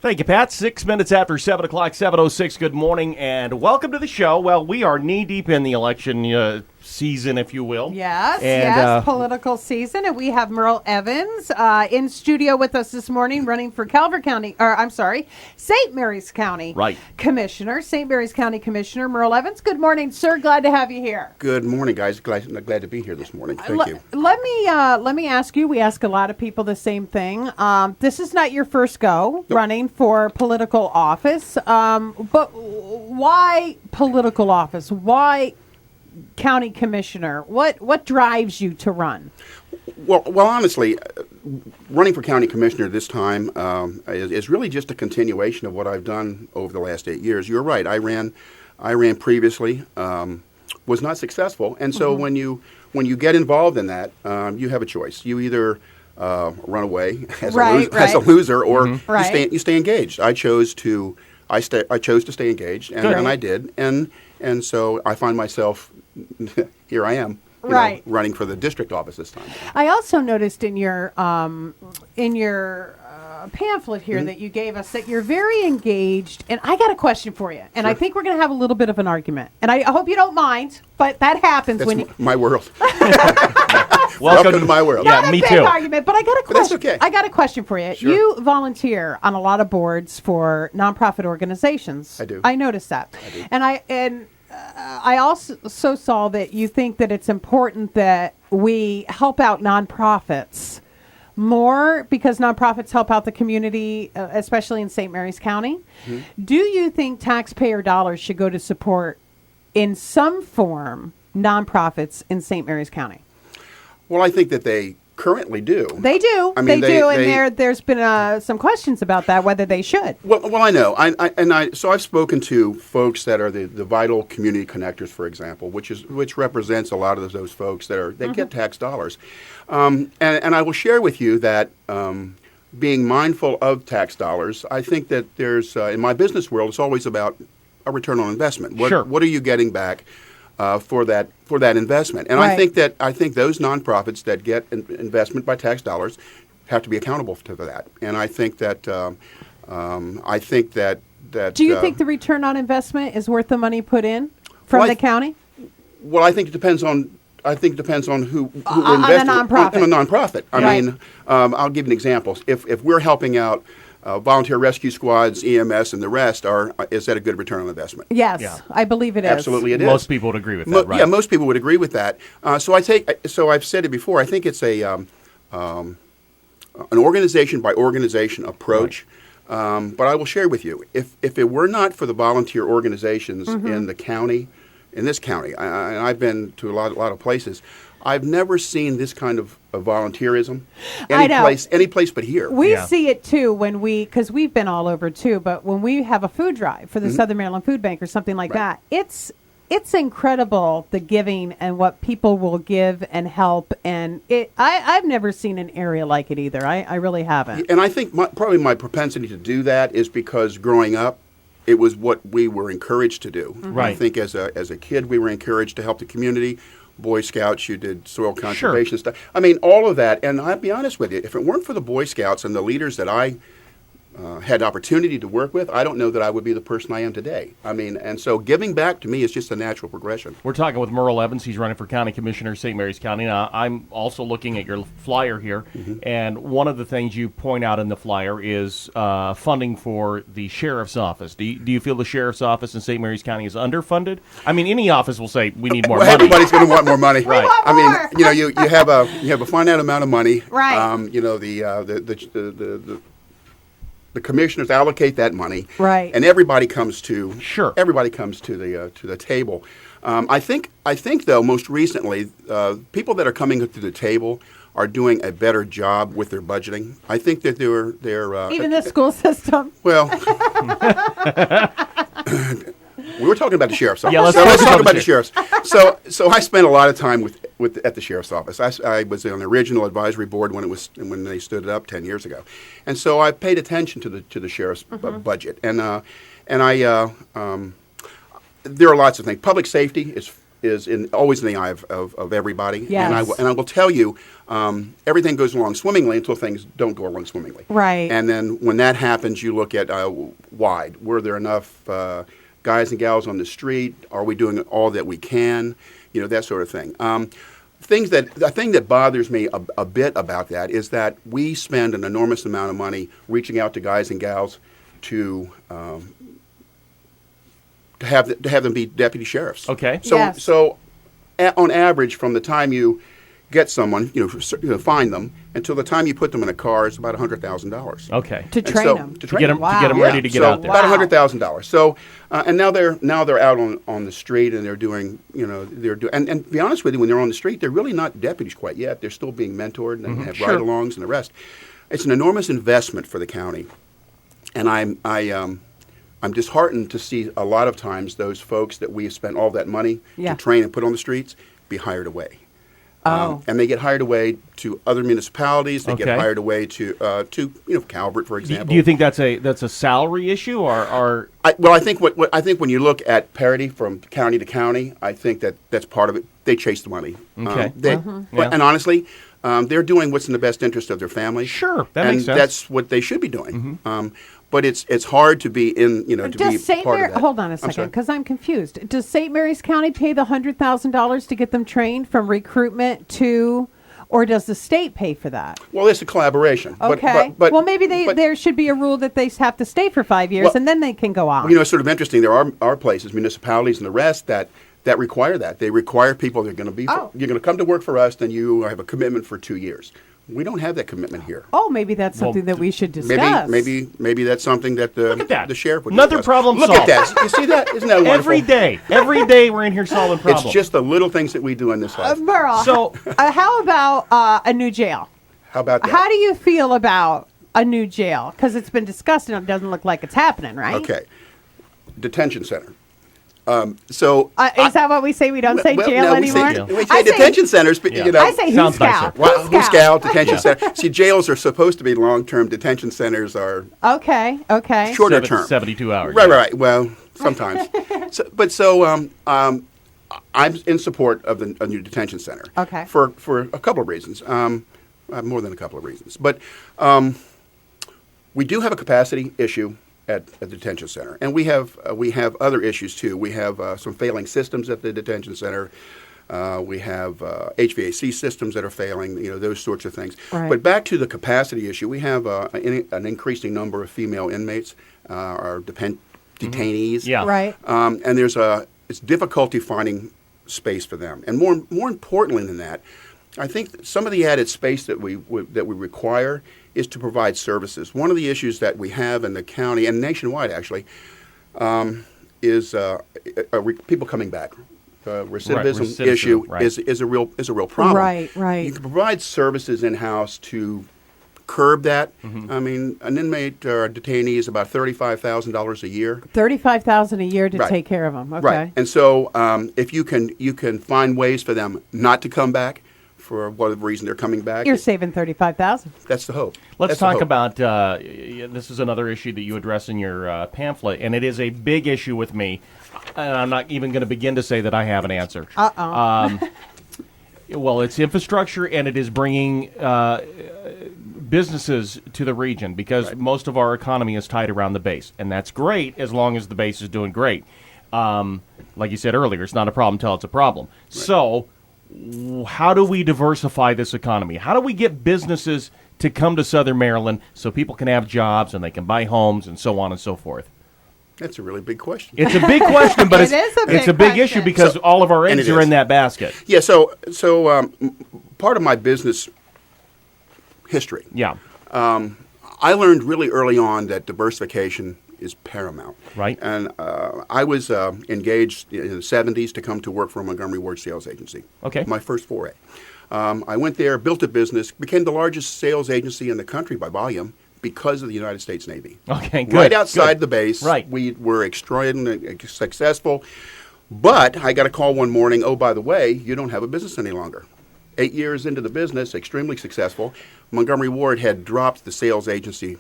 Thank you, Pat. 6 minutes after 7 o'clock, 7:06. Good morning, and welcome to the show. Well, we are knee-deep in the election season, if you will. Yes, political season. And we have Merl Evans in studio with us this morning, running for St. Mary's County Commissioner. St. Mary's County Commissioner Merl Evans. Good morning, sir. Glad to have you here. Good morning, guys. Glad to be here this morning. Thank you. Let me ask you, we ask a lot of people the same thing. This is not your first go running for political office, but why political office? Why county commissioner? What drives you to run? Well, honestly, running for county commissioner this time is really just a continuation of what I've done over the last 8 years. You're right. I ran previously, was not successful, and so when you get involved in that, you have a choice. You either run away as a loser, or you stay engaged. I chose to stay engaged, and I did, and so I find myself here. I am running for the district office this time. I also noticed in your pamphlet here that you gave us that you're very engaged, and I got a question for you, and I think we're going to have a little bit of an argument, and I hope you don't mind, but that happens. That's my world. Welcome to my world. Not yeah, a me big too. Argument, but I got a question. That's okay. I got a question for you. Sure. You volunteer on a lot of boards for nonprofit organizations. I do. I noticed that, and I also saw that you think that it's important that we help out nonprofits more because nonprofits help out the community, especially in St. Mary's County. Mm-hmm. Do you think taxpayer dollars should go to support, in some form, nonprofits in St. Mary's County? Well, I think that they currently do. They do. I mean, they do, and there's been some questions about that, whether they should. Well, I know. So I've spoken to folks that are the vital community connectors, for example, which represents a lot of those folks that get tax dollars. And I will share with you that being mindful of tax dollars, I think that there's in my business world, it's always about a return on investment. What are you getting back for that investment? And I think those nonprofits that get investment by tax dollars have to be accountable to that. And I think that Do you think the return on investment is worth the money put in from the county? Well, I think it depends on who invests in a nonprofit. I mean, I'll give you an example. If we're helping out volunteer rescue squads, EMS, and the rest, is that a good return on investment? Yes, yeah. I believe it is. Absolutely, it is. Most people would agree with that, right? Yeah, most people would agree with that. So I've said it before. I think it's an organization by organization approach. Right. But I will share with you, if it were not for the volunteer organizations in the county, in this county, and I've been to a lot of places, I've never seen this kind of volunteerism any place but here. We see it too because we've been all over too, but when we have a food drive for the Southern Maryland Food Bank or something like that, it's incredible, the giving and what people will give and help. And I've never seen an area like it either. I really haven't. And I think probably my propensity to do that is because growing up, it was what we were encouraged to do. Right. I think as a kid, we were encouraged to help the community. Boy Scouts, you did soil conservation stuff. I mean, all of that. And I'll be honest with you, if it weren't for the Boy Scouts and the leaders that I had opportunity to work with, I don't know that I would be the person I am today. I mean, and so giving back to me is just a natural progression. We're talking with Merl Evans. He's running for County Commissioner, St. Mary's County. Now, I'm also looking at your flyer here, and one of the things you point out in the flyer is funding for the sheriff's office. Do you feel the sheriff's office in St. Mary's County is underfunded? I mean, any office will say we need more money. Everybody's going to want more money, right? I mean, you have a finite amount of money, right? The commissioners allocate that money, right? And everybody comes to the table. I think though, most recently, people that are coming to the table are doing a better job with their budgeting. I think that they're even the school system. Well. We were talking about the sheriff's office. Yeah, let's talk about the sheriff's. So I spent a lot of time at the sheriff's office. I was on the original advisory board when they stood it up 10 years ago, and so I paid attention to the sheriff's budget. And there are lots of things. Public safety always in the eye of everybody. Yes. And I will tell you, everything goes along swimmingly until things don't go along swimmingly. Right. And then when that happens, you look at why. Were there enough guys and gals on the street? Are we doing all that we can? You know, that sort of thing. The thing that bothers me a bit about that is that we spend an enormous amount of money reaching out to guys and gals to have them be deputy sheriffs. Okay. So on average, from the time you get someone, find them, until the time you put them in a car, it's about $100,000. Okay. To train them. To get them, Wow. to get them ready to get so out there. about $100,000. So, and now they're out on the street and they're doing, and to be honest with you, when they're on the street, they're really not deputies quite yet. They're still being mentored and have Sure. ride-alongs and the rest. It's an enormous investment for the county, and I'm disheartened to see a lot of times those folks that we have spent all that money Yeah. to train and put on the streets be hired away. Oh. And they get hired away to other municipalities. They get Okay. hired away to Calvert, for example. Do you think that's a salary issue or I think I think when you look at parity from county to county, I think that's part of it. They chase the money. Okay. But, and honestly, they're doing what's in the best interest of their family. Sure, that and makes sense. that's what they should be doing. But it's hard to be to be Does St. part Mary, of that. hold on a I'm sorry. second, because I'm confused. Does St. Mary's County pay the $100,000 to get them trained from recruitment to, or does the state pay for that? Well, it's a collaboration. Okay. But well, maybe but- there should be a rule that they have to stay for 5 years Well, and then they can go on. It's sort of interesting. There are places, municipalities, and the rest that require that. They require people that are going to be. Oh. You're going to come to work for us, then you have a commitment for 2 years. We don't have that commitment here. Oh, maybe that's something that we should Maybe discuss. maybe that's something that the Look at that. the sheriff would Another discuss. problem Look solved. at that. You see that? Isn't that wonderful? every day we're in here solving problems? It's just the little things that we do in this life. Merle, So- how about a new jail? How about that? How do you feel about a new jail? Because it's been discussed and it doesn't look like it's happening, right? Okay. Detention center. Is that what we say? We don't say jail no, anymore? We I say detention centers, but Yeah. I say Sounds Hooskow. nicer. Well, Hooskow, detention center. See, jails are supposed to be long-term. Detention centers are Okay. shorter term. 72 hours. Right. Well, sometimes. I'm in support of a new detention center. Okay. For a couple of reasons. More than a couple of reasons. But we do have a capacity issue at the detention center, and we have other issues too. We have some failing systems at the detention center. We have HVAC systems that are failing, those sorts of things. Right. But back to the capacity issue, we have an increasing number of female inmates, our detainees. Yeah. Right. And it's difficulty finding space for them. And more importantly than that, I think some of the added space that we require is to provide services. One of the issues that we have in the county and nationwide actually is people coming back. Recidivism issue right. is a real problem. Right. You can provide services in house to curb that. I mean, an inmate or a detainee is about $35,000 a year. $35,000 a year to Right. take care of them. Okay. Right. And so if you can find ways for them not to come back for whatever reason they're coming back, You're saving $35,000. that's the hope. Let's That's the talk hope. about this is another issue that you address in your pamphlet, and it is a big issue with me. And I'm not even going to begin to say that I have an answer. Well, it's infrastructure, and it is bringing businesses to the region because most of our economy is tied around the base, and that's great as long as the base is doing great. Like you said earlier, it's not a problem until it's a problem. Right. So how do we diversify this economy? How do we get businesses to come to Southern Maryland so people can have jobs and they can buy homes and so on and so forth? That's a really big question. It's a big question, but It is a it's big a big question. issue because all of our and eggs it are is. in that basket. Yeah, so part of my business history, I learned really early on that diversification is paramount. Right. And I was engaged in the 70s to come to work for a Montgomery Ward sales agency. Okay. My first foray. I went there, built a business, became the largest sales agency in the country by volume because of the United States Navy. Okay, good. Right outside good. the base. Right. We were extraordinarily successful. But I got a call one morning, oh, by the way, you don't have a business any longer. 8 years into the business, extremely successful, Montgomery Ward had dropped the sales agency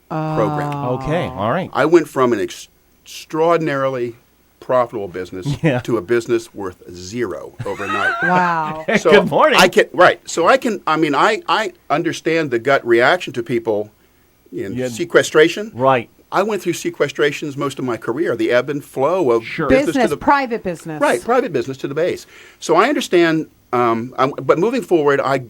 program. Okay, all right. I went from an extraordinarily profitable business Yeah. to a business worth zero overnight. Wow. So Good morning. I understand the gut reaction to people in Yeah. sequestration. Right. I went through sequestrations most of my career, the ebb and flow of Sure. business to Business, the private business. right, private business to the base. So I understand, but moving forward, I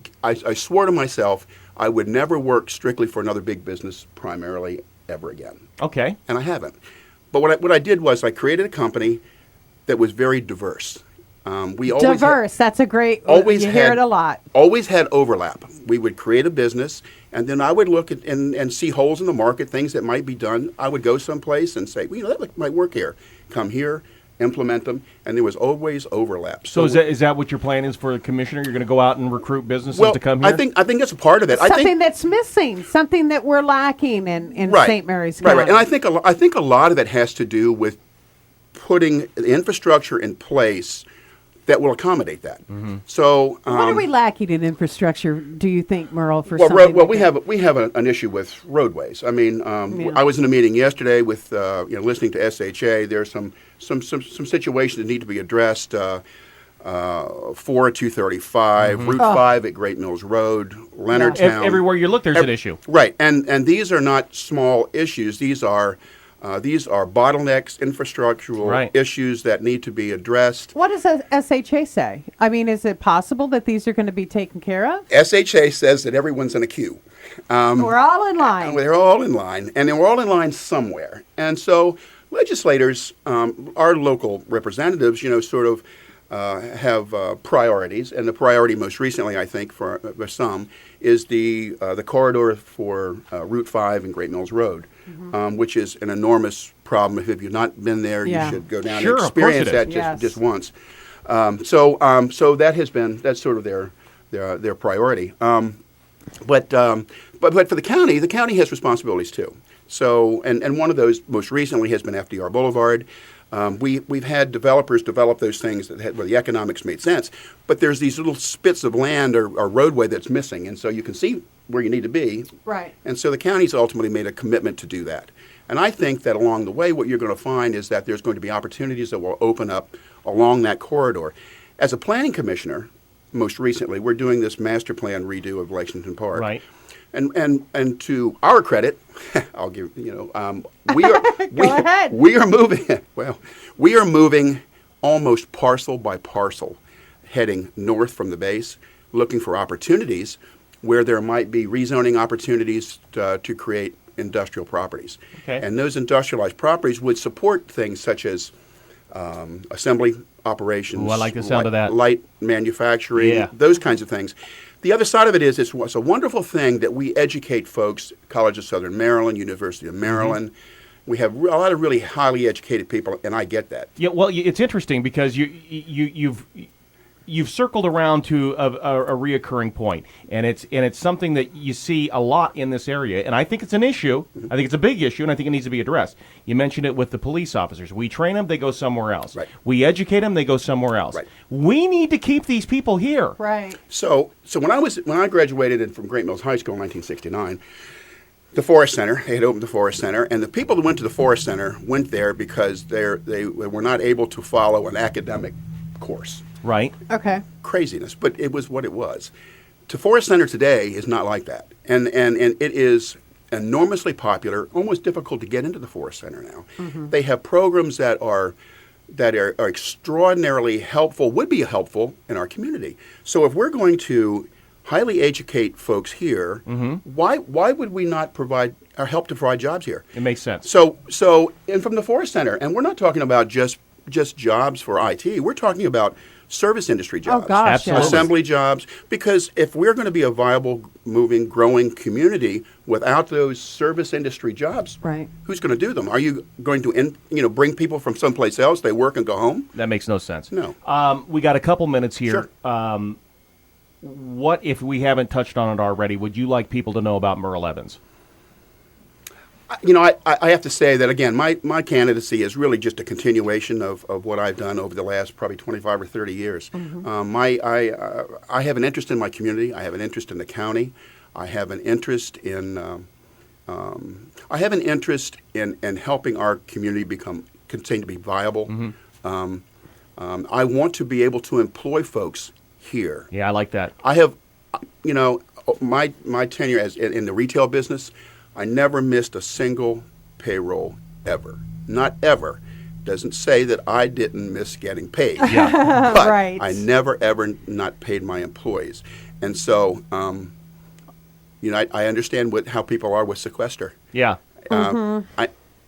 swore to myself I would never work strictly for another big business primarily ever again, Okay. and I haven't. But what I did was I created a company that was very diverse. We always Diverse. That's a great. always you hear had it a lot. Always had overlap. We would create a business, and then I would look at and see holes in the market, things that might be done. I would go someplace and say, well, that might work here. Come here, implement them, and there was always overlap. So is that what your plan is for the commissioner? You're going to go out and recruit businesses well, to come here? I think that's a part of it. Something that's missing. Something that we're lacking in right, St. Mary's County. right. And I think a lot of it has to do with putting the infrastructure in place that will accommodate that. So What are we lacking in infrastructure? Do you think, Merle? For well, something well, like we have an issue with roadways. I mean, I was in a meeting yesterday with listening to SHA. There's some situations that need to be addressed. 4-235, Route 5 at Great Mills Road, Leonardtown. Everywhere you look, there's an issue. Right, and these are not small issues. These are bottlenecks, infrastructural Right. issues that need to be addressed. What does SHA say? I mean, is it possible that these are going to be taken care of? SHA says that everyone's in a queue. We're all in line. They're all in line, and they're all in line somewhere. And so legislators, our local representatives, sort of have priorities, and the priority most recently, I think, for some, is the corridor for Route 5 and Great Mills Road, which is an enormous problem. If you've not been there, Yeah. you should go down Sure, and of course experience it that is. just Yes. once. So that's sort of their priority. But for the county has responsibilities too. So and one of those most recently has been FDR Boulevard. We've had developers develop those things where the economics made sense, but there's these little spits of land or roadway that's missing, and so you can see where you need to be. Right. And so the county's ultimately made a commitment to do that. And I think that along the way, what you're going to find is that there's going to be opportunities that will open up along that corridor. As a planning commissioner, most recently, we're doing this master plan redo of Lexington Park. Right. And to our credit, I'll give we are ahead. we are moving we are moving almost parcel by parcel, heading north from the base, looking for opportunities where there might be rezoning opportunities to create industrial properties. Okay. And those industrialized properties would support things such as assembly operations. Ooh, I like the sound of that. Light manufacturing, Yeah. those kinds of things. The other side of it is it's a wonderful thing that we educate folks, College of Southern Maryland, University of Maryland. We have a lot of really highly educated people, and I get that. Yeah, well, it's interesting because you've circled around to a reoccurring point, and it's something that you see a lot in this area, and I think it's an issue. I think it's a big issue, and I think it needs to be addressed. You mentioned it with the police officers. We train them, they go somewhere else. Right. We educate them, they go somewhere else. Right. We need to keep these people here. Right. So when I graduated from Great Mills High School in 1969, the Forest Center, they had opened the Forest Center, and the people that went to the Forest Center went there because they were not able to follow an academic course. Right. Okay. Craziness, but it was what it was. To Forest Center today is not like that, and it is enormously popular, almost difficult to get into the Forest Center now. They have programs that are extraordinarily helpful, would be helpful in our community. So if we're going to highly educate folks here, why would we not provide or help to provide jobs here? It makes sense. So and from the Forest Center, and we're not talking about just jobs for IT. We're talking about service industry jobs. Oh gosh. Absolutely. Yes. Assembly jobs, because if we're going to be a viable, moving, growing community without those service industry jobs, Right. who's going to do them? Are you going to bring people from someplace else, they work and go home? That makes no sense. No. We got a couple minutes here. Sure. What, if we haven't touched on it already, would you like people to know about Merl Evans? I have to say that, again, my candidacy is really just a continuation of what I've done over the last probably 25 or 30 years. I have an interest in my community. I have an interest in the county. I have an interest in helping our community become continue to be viable. I want to be able to employ folks here. Yeah, I like that. I have, my tenure as in the retail business, I never missed a single payroll ever. Not ever. Doesn't say that I didn't miss getting paid. Yeah. But Right. I never ever not paid my employees. And so, I understand how people are with sequester. Yeah.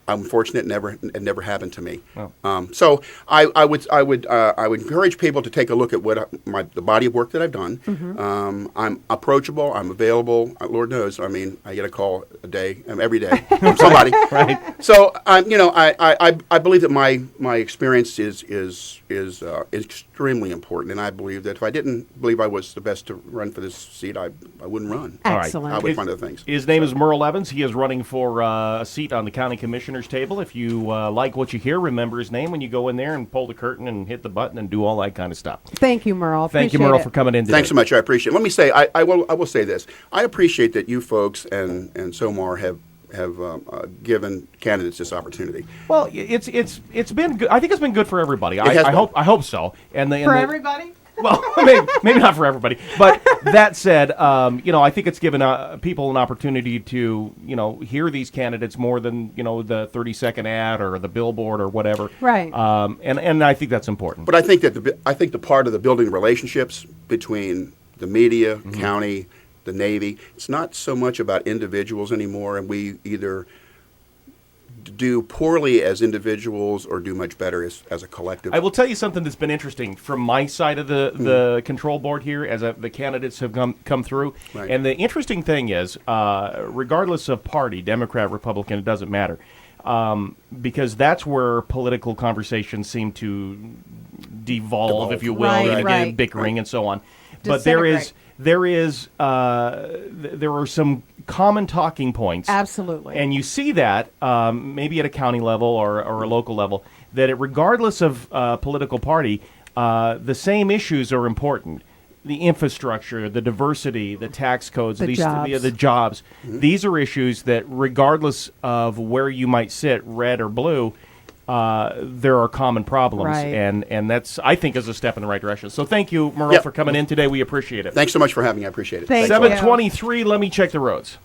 I'm fortunate it never happened to me. Oh. So I would encourage people to take a look at the body of work that I've done. I'm approachable. I'm available. Lord knows. I mean, I get a call every day from somebody. Right. So I believe that my experience is extremely important, and I believe that if I didn't believe I was the best to run for this seat, I wouldn't run. All right. Excellent. I would find other things. His name is Merl Evans. He is running for a seat on the county commissioner's table. If you like what you hear, remember his name when you go in there and pull the curtain and hit the button and do all that kind of stuff. Thank you, Merle. Thank you, Appreciate Merle, it. for coming in today. Thanks so much. I appreciate it. Let me say, I will say this. I appreciate that you folks and SOMAR have given candidates this opportunity. Well, it's been good. I think it's been good for everybody. has been. I hope so. For everybody? Well, maybe not for everybody. But that said, I think it's given people an opportunity to, hear these candidates more than, the 30-second ad or the billboard or whatever. Right. And I think that's important. But I think that the part of the building relationships between the media, county, the Navy, it's not so much about individuals anymore, and we either do poorly as individuals or do much better as a collective. I will tell you something that's been interesting from my side of the control board here as the candidates have come through. Right. And the interesting thing is, regardless of party, Democrat, Republican, it doesn't matter. Because that's where political conversations seem to devolve, if you will, Right, and right. bickering and so on. But there are some common talking points. Absolutely. And you see that maybe at a county level or a local level, that regardless of political party, the same issues are important. The infrastructure, the diversity, the tax codes, The jobs. the jobs. These are issues that regardless of where you might sit, red or blue, there are common problems. Right. And that's, I think, is a step in the right direction. So thank you, Merle, Yep. for coming in today. We appreciate it. Thanks so much for having me. I appreciate it. Thank Thanks a lot. you. 7:23, let me check the roads.